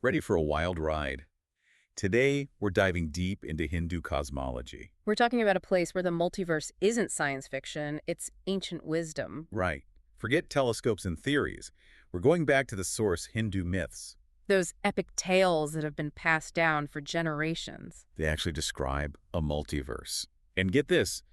Ready for a wild ride? Today, we're diving deep into Hindu cosmology. We're talking about a place where the multiverse isn't science fiction, it's ancient wisdom. Right. Forget telescopes and theories. We're going back to the source Hindu myths. Those epic tales that have been passed down for generations. They actually describe a multiverse. And get this,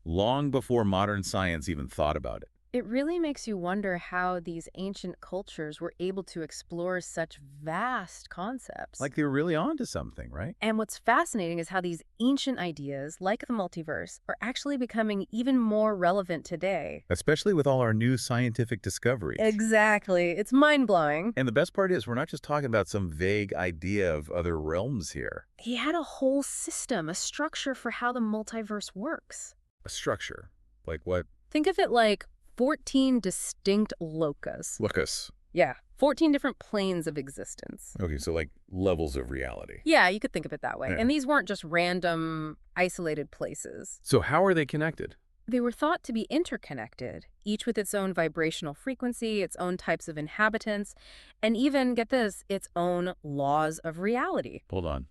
long before modern science even thought about it. It really makes you wonder how these ancient cultures were able to explore such vast concepts. Like they were really onto something, right? And what's fascinating is how these ancient ideas, like the multiverse, are actually becoming even more relevant today. Especially with all our new scientific discoveries. Exactly. It's mind-blowing. And the best part is we're not just talking about some vague idea of other realms here. He had a whole system, a structure for how the multiverse works. A structure. Like what? Think of it like 14 distinct lokas. Lokas. Yeah, 14 different planes of existence. Okay, so like levels of reality. Yeah, you could think of it that way. Yeah. And these weren't just random, isolated places. So how are they connected? They were thought to be interconnected, each with its own vibrational frequency, its own types of inhabitants, and even, get this, its own laws of reality. Hold on.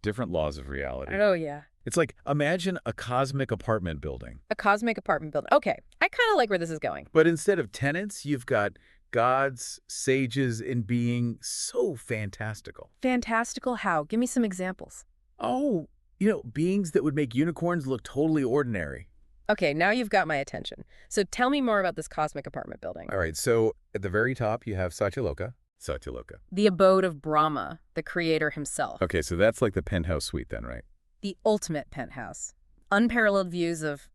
Different laws of reality. Oh, yeah. It's like, imagine a cosmic apartment building. A cosmic apartment building. Okay, I kind of like where this is going. But instead of tenants, you've got gods, sages, and being so fantastical. Fantastical how? Give me some examples. Oh, beings that would make unicorns look totally ordinary. Okay, now you've got my attention. So tell me more about this cosmic apartment building. All right, so at the very top, you have Satyaloka. The abode of Brahma, the creator himself. Okay, so that's like the penthouse suite then, right? The ultimate penthouse. Unparalleled views of,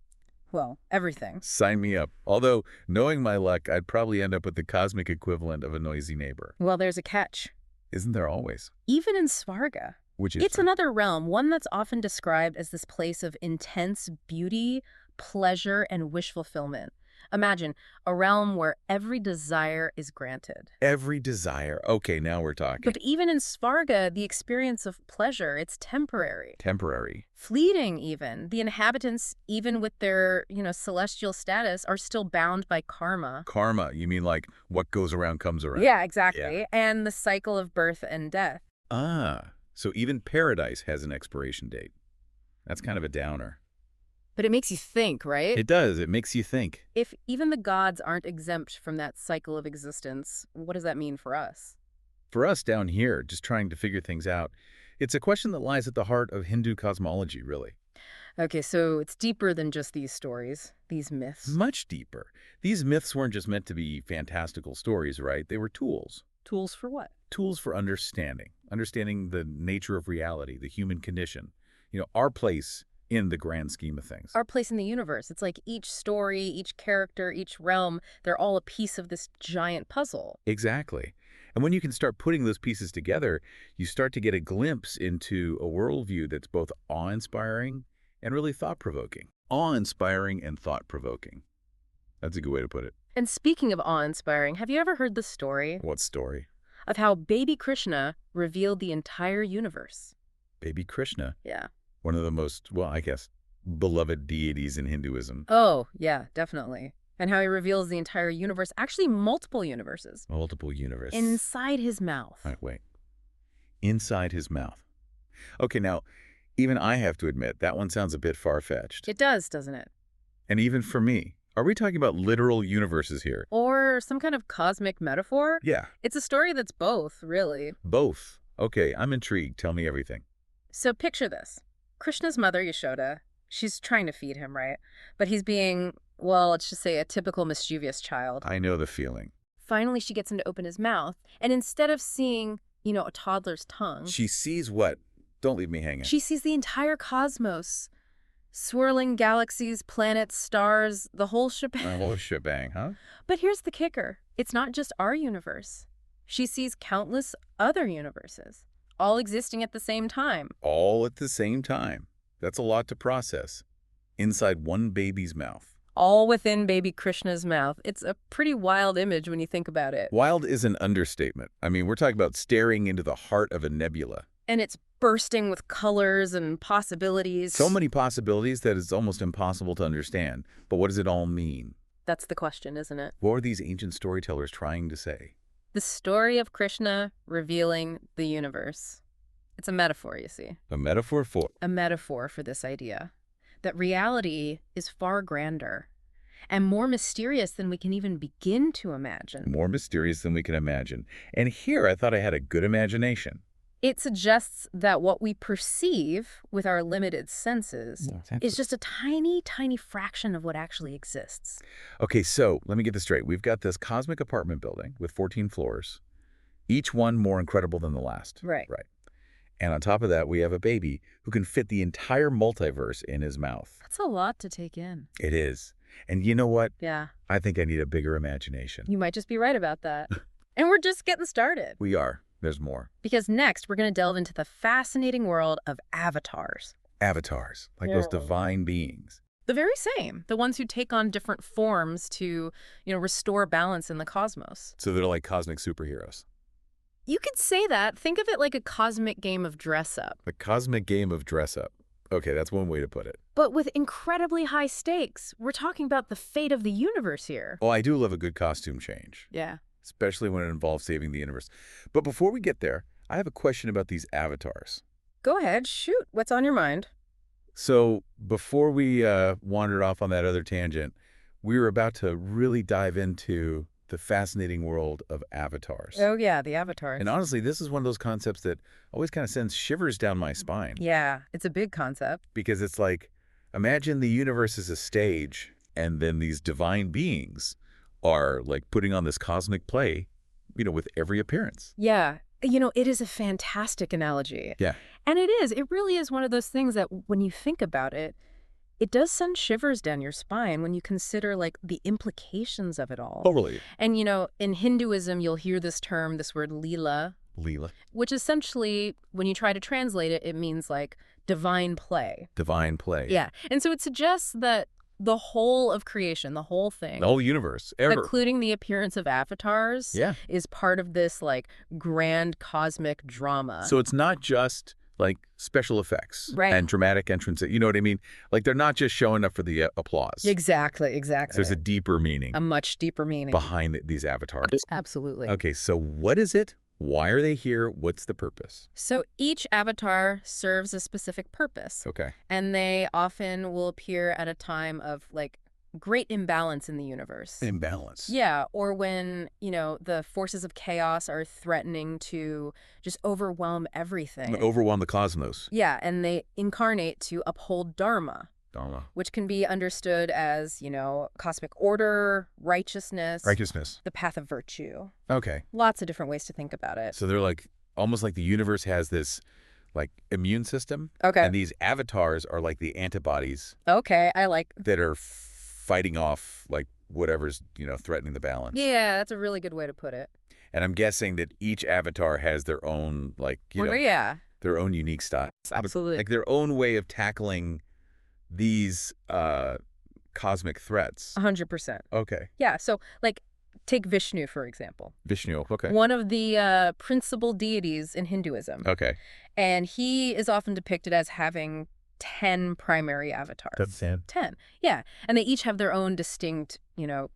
well, everything. Sign me up. Although, knowing my luck, I'd probably end up with the cosmic equivalent of a noisy neighbor. Well, there's a catch. Isn't there always? Even in Svarga. Which is It's another realm, one that's often described as this place of intense beauty, pleasure, and wish fulfillment. Imagine a realm where every desire is granted. every desire. Okay, now we're talking. But even in Svarga, the experience of pleasure, it's temporary. Temporary. Fleeting even. The inhabitants, even with their, celestial status, are still bound by karma. Karma, you mean like what goes around comes around? Yeah, exactly. Yeah. And the cycle of birth and death. Ah, so even paradise has an expiration date. That's kind of a downer. But it makes you think, right? It does. It makes you think. If even the gods aren't exempt from that cycle of existence, what does that mean for us? For us down here, just trying to figure things out, it's a question that lies at the heart of Hindu cosmology, really. Okay, so it's deeper than just these stories, these myths. Much deeper. These myths weren't just meant to be fantastical stories, right? They were tools. Tools for what? Tools for understanding. Understanding the nature of reality, the human condition. Our place in the grand scheme of things. Our place in the universe. It's like each story, each character, each realm, they're all a piece of this giant puzzle. Exactly. And when you can start putting those pieces together, you start to get a glimpse into a worldview that's both awe-inspiring and really thought-provoking. Awe-inspiring and thought-provoking. That's a good way to put it. And speaking of awe-inspiring, have you ever heard the story What story? of how baby Krishna revealed the entire universe? Baby Krishna. Yeah. One of the most, well, I guess, beloved deities in Hinduism. Oh, yeah, definitely. And how he reveals the entire universe, actually multiple universes, Multiple universe. inside his mouth. All right, wait. Inside his mouth. Okay, now, even I have to admit, that one sounds a bit far-fetched. It does, doesn't it? And even for me. Are we talking about literal universes here? Or some kind of cosmic metaphor? Yeah. It's a story that's both, really. Both. Okay, I'm intrigued. Tell me everything. So picture this. Krishna's mother, Yashoda, she's trying to feed him, right? But he's being, well, let's just say a typical mischievous child. I know the feeling. Finally, she gets him to open his mouth, and instead of seeing, a toddler's tongue, She sees what? Don't leave me hanging. she sees the entire cosmos. Swirling galaxies, planets, stars, the whole shebang. A whole shebang, huh? But here's the kicker. It's not just our universe. She sees countless other universes, all existing at the same time. All at the same time. That's a lot to process. Inside one baby's mouth. All within baby Krishna's mouth. It's a pretty wild image when you think about it. Wild is an understatement. I mean, we're talking about staring into the heart of a nebula. And it's bursting with colors and possibilities. So many possibilities that it's almost impossible to understand. But what does it all mean? That's the question, isn't it? What are these ancient storytellers trying to say? The story of Krishna revealing the universe. It's a metaphor, you see. A metaphor for? A metaphor for this idea that reality is far grander and more mysterious than we can even begin to imagine. More mysterious than we can imagine. And here I thought I had a good imagination. It suggests that what we perceive with our limited senses is just a tiny, tiny fraction of what actually exists. Okay, so let me get this straight. We've got this cosmic apartment building with 14 floors, each one more incredible than the last. Right. Right. And on top of that, we have a baby who can fit the entire multiverse in his mouth. That's a lot to take in. It is. And you know what? Yeah. I think I need a bigger imagination. You might just be right about that. And we're just getting started. We are. There's more. Because next, we're going to delve into the fascinating world of avatars. Avatars, like those divine beings. The very same. The ones who take on different forms to, restore balance in the cosmos. So they're like cosmic superheroes. You could say that. Think of it like a cosmic game of dress-up. The cosmic game of dress-up. Okay, that's one way to put it. But with incredibly high stakes. We're talking about the fate of the universe here. Oh, I do love a good costume change. Yeah. Especially when it involves saving the universe. But before we get there, I have a question about these avatars. Go ahead. Shoot. What's on your mind? So before we wandered off on that other tangent, we were about to really dive into the fascinating world of avatars. Oh, yeah, the avatars. And honestly, this is one of those concepts that always kind of sends shivers down my spine. Yeah, it's a big concept. Because it's like, imagine the universe is a stage, and then these divine beings are like putting on this cosmic play, with every appearance. Yeah. It is a fantastic analogy. Yeah. And it is. It really is one of those things that when you think about it, it does send shivers down your spine when you consider, the implications of it all. Totally. And, in Hinduism, you'll hear this word lila. Leela. Which essentially, when you try to translate it, it means, divine play. Divine play. Yeah. And so it suggests that the whole of creation, the whole thing. The whole universe, ever. Including the appearance of avatars. Yeah. Is part of this, grand cosmic drama. So it's not just special effects right. and dramatic entrances. You know what I mean? They're not just showing up for the applause. Exactly. So there's a deeper meaning. A much deeper meaning. Behind these avatars. Absolutely. Okay, so what is it? Why are they here? What's the purpose? So each avatar serves a specific purpose. Okay. And they often will appear at a time of, great imbalance in the universe. Imbalance. Yeah, or when, the forces of chaos are threatening to just overwhelm everything. Overwhelm the cosmos. Yeah, and they incarnate to uphold dharma. Dharma. Which can be understood as, cosmic order, righteousness. Righteousness. The path of virtue. Okay. Lots of different ways to think about it. So they're almost like the universe has this immune system. Okay. And these avatars are like the antibodies. Okay, I like. That are fighting off whatever's, threatening the balance. Yeah, that's a really good way to put it. And I'm guessing that each avatar has their own, yeah. their own unique style. Absolutely. Their own way of tackling these cosmic threats. 100%. Okay. Yeah, so, take Vishnu, for example. Vishnu, okay. One of the principal deities in Hinduism. Okay. And he is often depicted as having 10 primary avatars. That's 10. 10, yeah. And they each have their own distinct,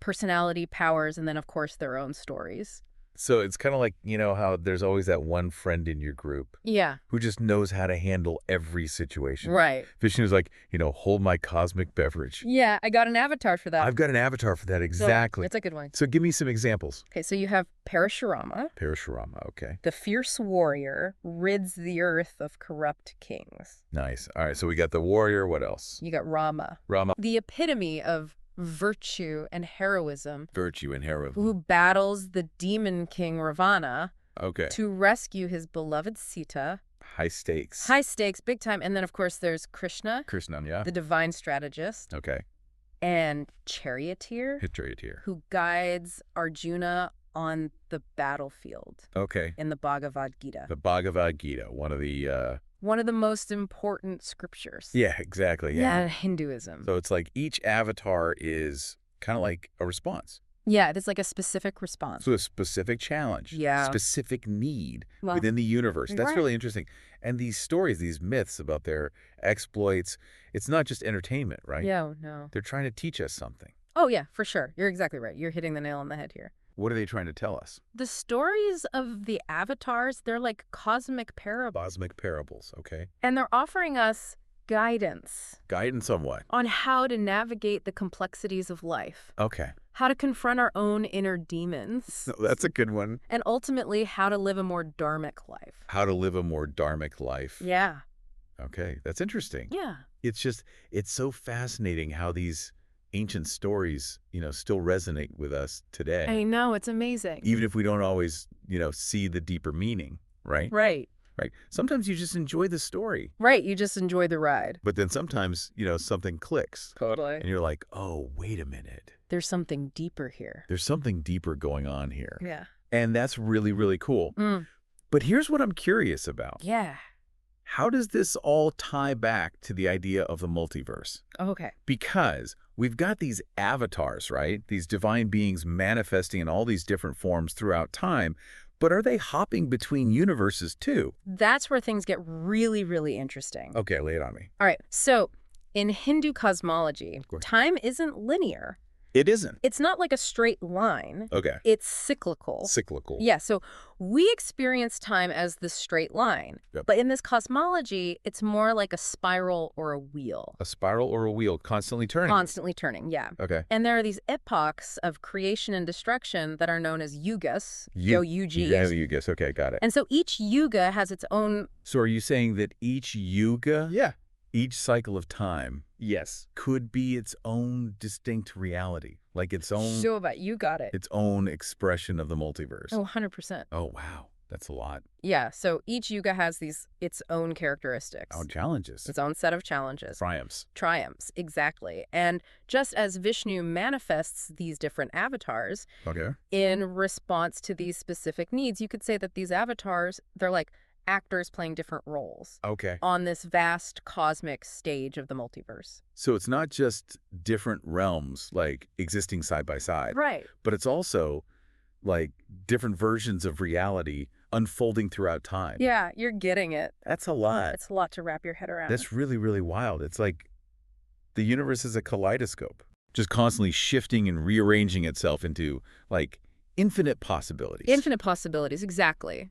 personality, powers, and then, of course, their own stories. So it's kind of like, how there's always that one friend in your group. Yeah. Who just knows how to handle every situation. Right. Vishnu's like, hold my cosmic beverage. Yeah, I got an avatar for that. I've got an avatar for that, exactly. So, it's a good one. So give me some examples. Okay, so you have Parashurama. Parashurama, okay. The fierce warrior rids the earth of corrupt kings. Nice. All right, so we got the warrior. What else? You got Rama. Rama. The epitome of virtue and heroism. Virtue and heroism. Who battles the demon king Ravana. Okay. To rescue his beloved Sita. High stakes. High stakes, big time. And then, of course, there's Krishna. Krishna, yeah. The divine strategist. Okay. And Charioteer. Charioteer. Who guides Arjuna on the battlefield. Okay. In the Bhagavad Gita. The Bhagavad Gita, one of the most important scriptures. Yeah, exactly. Yeah, Hinduism. So it's like each avatar is kind of like a response. Yeah, it's like a specific response. So a specific challenge. Yeah. Specific need within the universe. That's really interesting. And these stories, these myths about their exploits, it's not just entertainment, right? Yeah, no. They're trying to teach us something. Oh, yeah, for sure. You're exactly right. You're hitting the nail on the head here. What are they trying to tell us? The stories of the avatars, they're like cosmic parables. Cosmic parables, okay. And they're offering us guidance Guidance on what? on how to navigate the complexities of life, Okay. how to confront our own inner demons, That's a good one. and ultimately how to live a more dharmic life. How to live a more dharmic life. Yeah. Okay, that's interesting. Yeah. It's so fascinating how these ancient stories, still resonate with us today. I know, it's amazing. Even if we don't always, see the deeper meaning, right? Right. Right. Sometimes you just enjoy the story. Right, you just enjoy the ride. But then sometimes, something clicks. Totally. And you're like, oh, wait a minute. There's something deeper here. There's something deeper going on here. Yeah. And that's really, really cool. Mm. But here's what I'm curious about. Yeah. How does this all tie back to the idea of the multiverse? Okay. Because we've got these avatars, right? These divine beings manifesting in all these different forms throughout time. But are they hopping between universes too? That's where things get really, really interesting. Okay, lay it on me. All right. So in Hindu cosmology, course. time isn't linear. It isn't. It's not like a straight line. Okay. It's cyclical. Cyclical. Yeah, so we experience time as this straight line. Yep. But in this cosmology, it's more like a spiral or a wheel. A spiral or a wheel constantly turning. Constantly turning, yeah. Okay. And there are these epochs of creation and destruction that are known as yugas. U-Gs. Yeah, yugas. Okay, got it. And so each yuga has its own... So are you saying that each yuga, Yeah. each cycle of time, Yes. could be its own distinct reality? Like its own So about you got it. its own expression of the multiverse? Oh, 100%. Oh, wow. That's a lot. Yeah, so each yuga has its own characteristics. Oh, challenges. Its own set of challenges. Triumphs. Triumphs, exactly. And just as Vishnu manifests these different avatars Okay. in response to these specific needs, you could say that these avatars, they're like actors playing different roles Okay. on this vast cosmic stage of the multiverse. So it's not just different realms, like, existing side by side, Right. but it's also, like, different versions of reality unfolding throughout time. Yeah, you're getting it. That's a lot. It's a lot to wrap your head around. That's really, really wild. It's like the universe is a kaleidoscope, just constantly shifting and rearranging itself into, like, infinite possibilities. Infinite possibilities, exactly.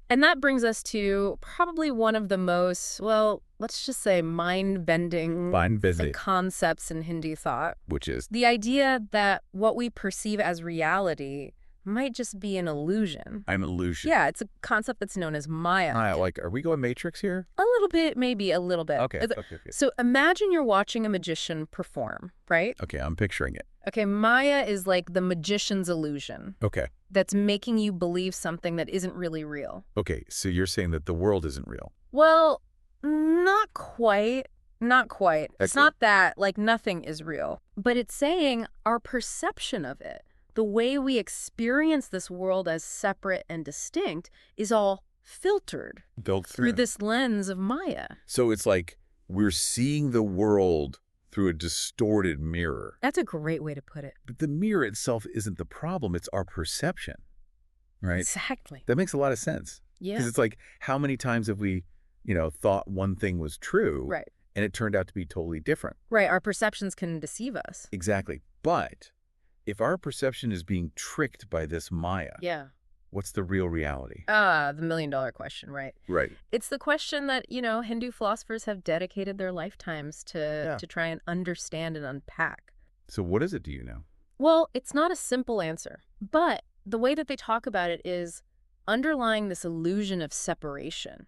And that brings us to probably one of the most, well, let's just say mind-bending Fine busy, concepts in Hindu thought. which is The idea that what we perceive as reality might just be an illusion. an illusion. Yeah, it's a concept that's known as Maya. Like, are we going Matrix here? A little bit, maybe a little bit. Okay. Okay. So imagine you're watching a magician perform, right? Okay, I'm picturing it. Okay, Maya is like the magician's illusion Okay. that's making you believe something that isn't really real. Okay, so you're saying that the world isn't real. Well, not quite. Not quite. It's Excellent. not that, like, nothing is real. But it's saying our perception of it, the way we experience this world as separate and distinct, is all filtered Built through this lens of Maya. So it's like we're seeing the world through a distorted mirror. That's a great way to put it. But the mirror itself isn't the problem, it's our perception, right? Exactly. That makes a lot of sense. Yeah. Because it's like, how many times have we, thought one thing was true, Right. and it turned out to be totally different? Right. Our perceptions can deceive us. Exactly. But if our perception is being tricked by this Maya, Yeah. what's the real reality? The million-dollar question, right? Right. It's the question that, Hindu philosophers have dedicated their lifetimes to try and understand and unpack. So what is it, do you know? Well, it's not a simple answer, but the way that they talk about it is underlying this illusion of separation.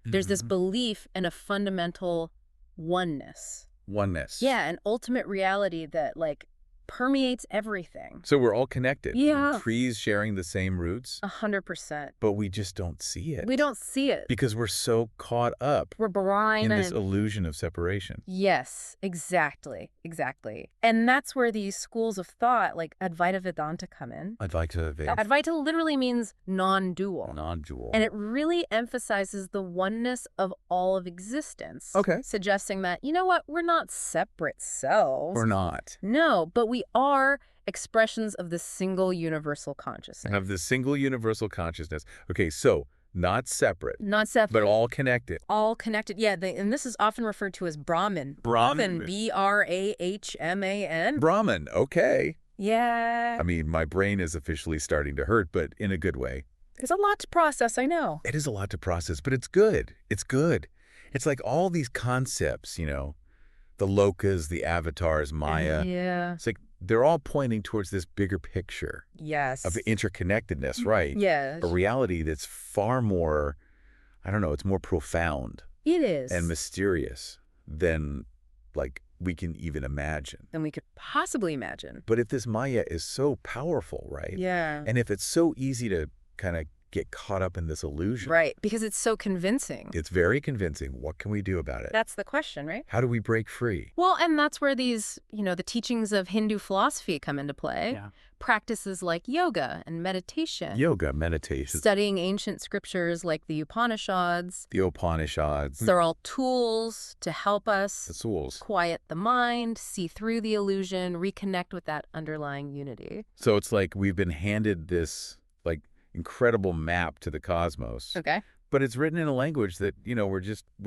There's this belief in a fundamental oneness. Oneness. Yeah, an ultimate reality that, like, permeates everything. So we're all connected. Yeah. Trees sharing the same roots, 100%. but we just don't see it. We don't see it. Because we're so caught up We're blind in this and... illusion of separation. Yes, exactly. Exactly. And that's where these schools of thought, like Advaita Vedanta, come in. Advaita Vedanta. Advaita literally means non-dual. Non-dual. And it really emphasizes the oneness of all of existence. Okay. Suggesting that, you know what, we're not separate selves. Or not. No, but we are expressions of the single universal consciousness. Of the single universal consciousness. Okay, so not separate, Not separate. but all connected. All connected. Yeah, and this is often referred to as Brahman. Brahman. B-R-A-H-M-A-N. Brahman, okay. Yeah. I mean, my brain is officially starting to hurt, but in a good way. There's a lot to process, I know. It is a lot to process, but it's good. It's good. It's like all these concepts, the lokas, the avatars, Maya. Yeah. It's like they're all pointing towards this bigger picture Yes. of interconnectedness, right? Yes. A reality that's far more, I don't know, it's more profound It is. and mysterious than, like, we can even imagine. Than we could possibly imagine. But if this Maya is so powerful, right? Yeah. And if it's so easy to kind of get caught up in this illusion. Right, because it's so convincing. It's very convincing. What can we do about it? That's the question, right? How do we break free? Well, and that's where these, the teachings of Hindu philosophy come into play. Yeah. Practices like yoga and meditation. Yoga, meditation. Studying ancient scriptures like the Upanishads. The Upanishads. They're all tools to help us The tools. quiet the mind, see through the illusion, reconnect with that underlying unity. So it's like we've been handed this, like, incredible map to the cosmos. Okay. But it's written in a language that, we're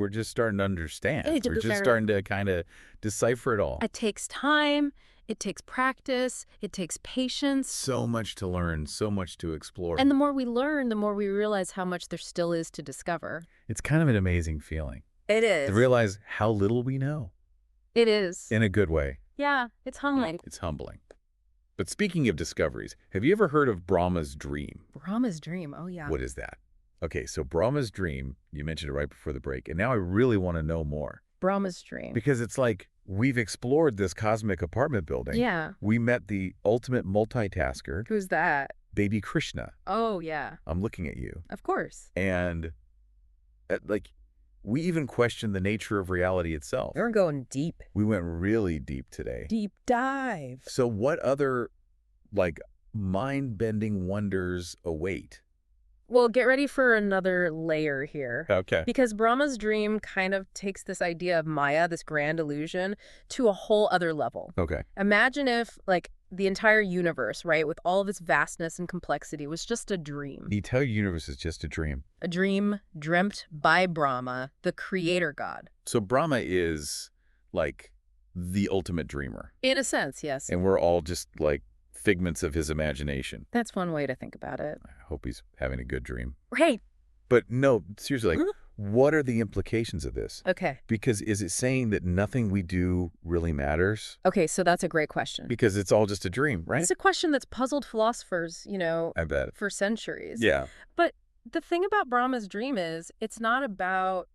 just starting to understand. It's We're just very- starting to kind of decipher it all. It takes time. It takes practice. It takes patience. So much to learn, so much to explore. And the more we learn, the more we realize how much there still is to discover. It's kind of an amazing feeling It is. to realize how little we know It is. in a good way. Yeah, it's humbling. It's humbling. But speaking of discoveries, have you ever heard of Brahma's dream? Brahma's dream. Oh, yeah. What is that? Okay, so Brahma's dream, you mentioned it right before the break, and now I really want to know more. Brahma's dream. Because it's like we've explored this cosmic apartment building. Yeah. We met the ultimate multitasker, Who's that? baby Krishna. Oh, yeah. I'm looking at you. Of course. And, we even questioned the nature of reality itself. We're going deep. We went really deep today. Deep dive. So what other, mind-bending wonders await? Well, get ready for another layer here. Okay. Because Brahma's dream kind of takes this idea of Maya, this grand illusion, to a whole other level. Okay. Imagine if, the entire universe, right, with all of its vastness and complexity, was just a dream. The entire universe is just a dream. A dream dreamt by Brahma, the creator god. So Brahma is, the ultimate dreamer. In a sense, yes. And we're all just, figments of his imagination. That's one way to think about it. I hope he's having a good dream. Right. But no, seriously, what are the implications of this? Okay. Because is it saying that nothing we do really matters? Okay, so that's a great question. Because it's all just a dream, right? It's a question that's puzzled philosophers, I bet. for centuries. Yeah. But the thing about Brahma's dream is it's not about,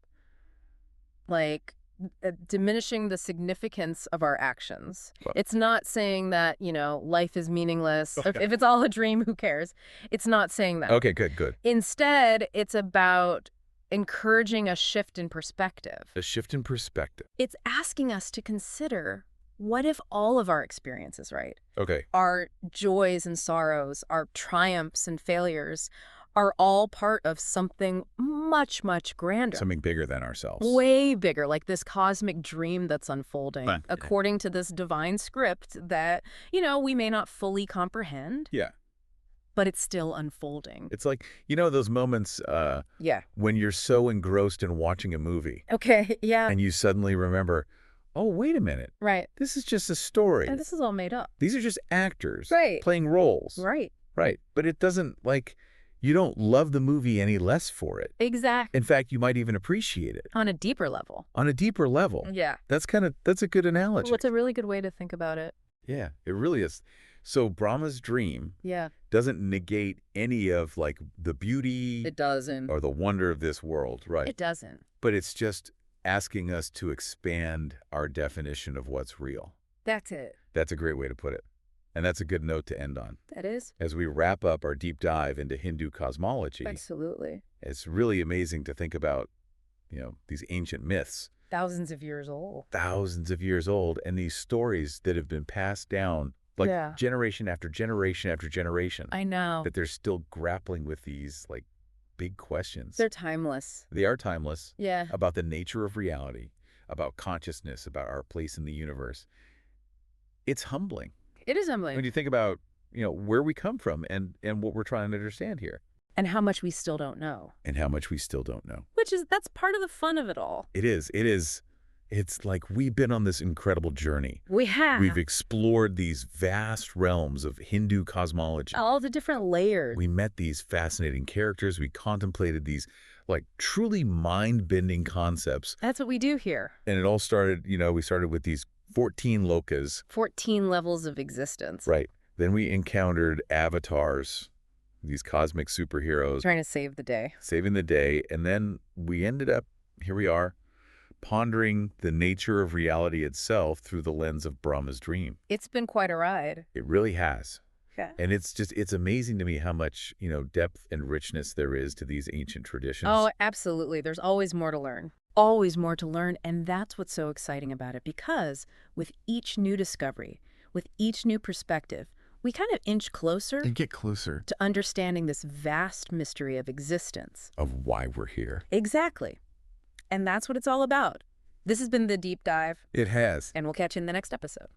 diminishing the significance of our actions. Well- It's not saying that, life is meaningless. Okay. If it's all a dream, who cares? It's not saying that. Okay, good. Instead, it's about encouraging a shift in perspective. A shift in perspective. It's asking us to consider, what if all of our experiences, right? Okay. Our joys and sorrows, our triumphs and failures are all part of something much, much grander. Something bigger than ourselves. Way bigger, like this cosmic dream that's unfolding, Fine. according to this divine script that, we may not fully comprehend, Yeah. but it's still unfolding. It's like, those moments Yeah. when you're so engrossed in watching a movie Okay, yeah. and you suddenly remember, oh, wait a minute. Right. This is just a story. And this is all made up. These are just actors Right. playing roles. Right. Right. But it doesn't, you don't love the movie any less for it. Exactly. In fact, you might even appreciate it On a deeper level. on a deeper level. Yeah. That's a good analogy. Well, it's a really good way to think about it. Yeah, it really is. So Brahma's dream Yeah. doesn't negate any of the beauty It doesn't. or the wonder of this world, right? It doesn't. But it's just asking us to expand our definition of what's real. That's it. That's a great way to put it. And that's a good note to end on. That is. As we wrap up our deep dive into Hindu cosmology, Absolutely. it's really amazing to think about, these ancient myths, Thousands of years old. thousands of years old, and these stories that have been passed down Yeah. generation after generation after generation, I know. that they're still grappling with these big questions. They're timeless. They are timeless, Yeah. about the nature of reality, about consciousness, about our place in the universe. It's humbling It is when humbling. you think about, where we come from and what we're trying to understand here, And how much we still don't know. and how much we still don't know. That's part of the fun of it all. It is. It's like we've been on this incredible journey. We have. We've explored these vast realms of Hindu cosmology. All the different layers. We met these fascinating characters. We contemplated these, like, truly mind-bending concepts. That's what we do here. And it all started, we started with these 14 lokas. 14 levels of existence. Right. Then we encountered avatars, these cosmic superheroes. Trying to save the day. Saving the day. And then we ended up, here we are, pondering the nature of reality itself through the lens of Brahma's dream. It's been quite a ride. It really has. Okay. And it's amazing to me how much, depth and richness there is to these ancient traditions. Oh, absolutely. There's always more to learn. Always more to learn, and that's what's so exciting about it, because with each new discovery, with each new perspective, we kind of inch closer And get closer to understanding this vast mystery of existence. of why we're here. Exactly. And that's what it's all about. This has been The Deep Dive, It has. and we'll catch you in the next episode.